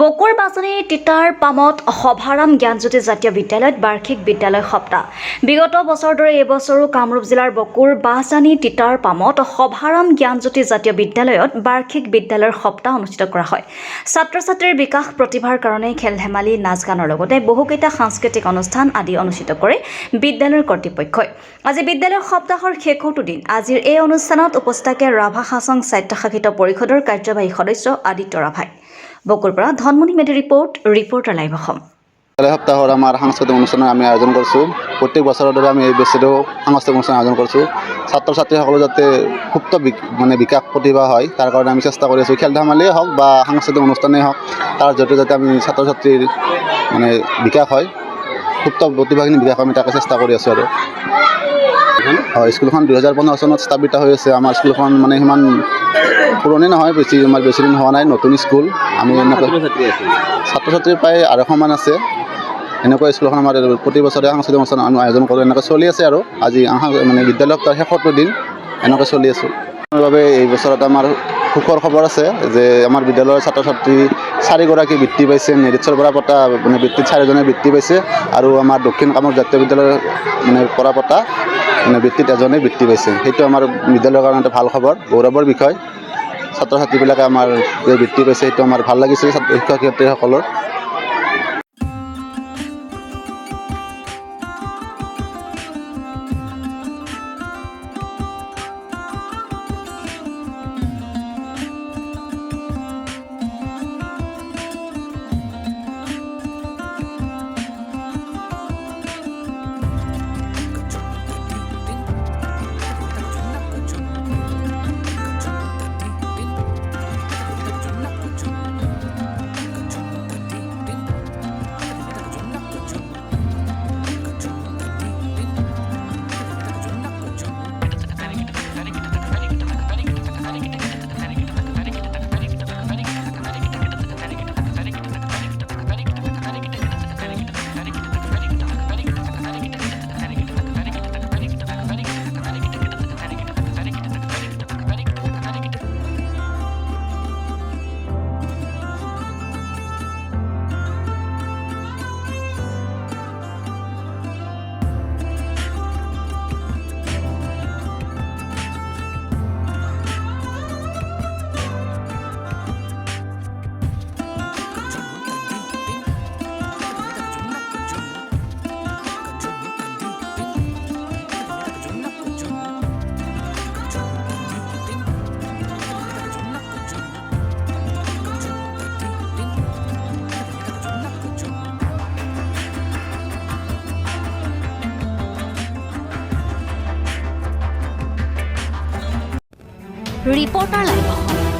বকুৰ বাছনি তিতাৰ পামত সভাৰাম জ্ঞানজ্যোতি জাতীয় বিদ্যালয়ত বাৰ্ষিক বিদ্যালয় সপ্তাহ। বিগত বছৰৰ দৰে এইবছৰো কামৰূপ জিলাৰ বকুৰ বাছনি তিতাৰ পামত সভাৰাম জ্ঞানজ্যোতি জাতীয় বিদ্যালয়ত বাৰ্ষিক বিদ্যালয়ৰ সপ্তাহ অনুষ্ঠিত কৰা হয়। ছাত্ৰ-ছাত্ৰীৰ বিকাশ প্ৰতিভাৰ কাৰণে খেল-ধেমালি, নাচ-গানৰ লগতে বহুকেইটা সাংস্কৃতিক অনুষ্ঠান আদি অনুষ্ঠিত কৰে বিদ্যালয়ৰ কৰ্তৃপক্ষই। আজি বিদ্যালয়ৰ সপ্তাহৰ শেষৰটো দিন। আজিৰ এই অনুষ্ঠানত উপস্থিত থাকে ৰাভা হাছং স্বায়ত্তশাসিত পৰিষদৰ কাৰ্যবাহী সদস্য আদিত্য ৰাভাই। বকুৰ পৰা ধনমণি মেধিৰ ৰিপৰ্টাৰ লাইভ অসম। সপ্তাহৰ আমাৰ সাংস্কৃতিক অনুষ্ঠানৰ আমি আয়োজন কৰিছোঁ। প্ৰত্যেক বছৰৰ দৰে আমি এই বছৰো সাংস্কৃতিক অনুষ্ঠান আয়োজন কৰিছোঁ। ছাত্ৰ ছাত্ৰীসকলৰ যাতে সুপ্ত বিকাশ প্ৰতিভা হয় তাৰ কাৰণে আমি চেষ্টা কৰি আছোঁ। খেল ধেমালিয়েই হওক বা সাংস্কৃতিক অনুষ্ঠানেই হওক, তাৰ জৰিয়তে যাতে আমি ছাত্ৰ ছাত্ৰীৰ বিকাশ হয়, সুপ্ত প্ৰতিভাখিনি বিকাশ আমি তাকে চেষ্টা কৰি আছোঁ। আৰু হয়, স্কুলখন 2015 চনত স্থাপিত হৈ আছে। আমাৰ স্কুলখন সিমান পুৰণি নহয়, বেছি দিন হোৱা নাই, নতুন স্কুল। আমি এনেকৈ ছাত্ৰ ছাত্ৰী প্ৰায় 250 মান আছে। এনেকৈ স্কুলখন আমাৰ প্ৰতি বছৰে সাংস্কৃতিক অনুষ্ঠান আয়োজন কৰোঁ। এনেকৈ চলি আছে। আৰু আজি বিদ্যালয় সপ্তাহৰ শেষৰটো দিন এনেকৈ চলি আছোঁ। বাবে এই বছৰত আমাৰ সুখৰ খবৰ আছে যে আমাৰ বিদ্যালয়ৰ ছাত্ৰ ছাত্ৰী 4গৰাকী বৃত্তি পাইছে। মেৰিটছৰ পৰা পতা বৃত্তিত 4জনে বৃত্তি পাইছে। আৰু আমাৰ দক্ষিণ কামৰূপ জাতীয় বিদ্যালয়ৰ পৰা পতা বৃত্তিত 1জনে বৃত্তি পাইছে। সেইটো আমাৰ বিদ্যালয়ৰ কাৰণে এটা ভাল খবৰ, গৌৰৱৰ বিষয়। ছাত্ৰ ছাত্ৰীবিলাকে আমাৰ যে বৃত্তি পাইছে সেইটো আমাৰ ভাল লাগিছে শিক্ষক শিক্ষয়িত্ৰীসকলৰ। Reporter live Assam.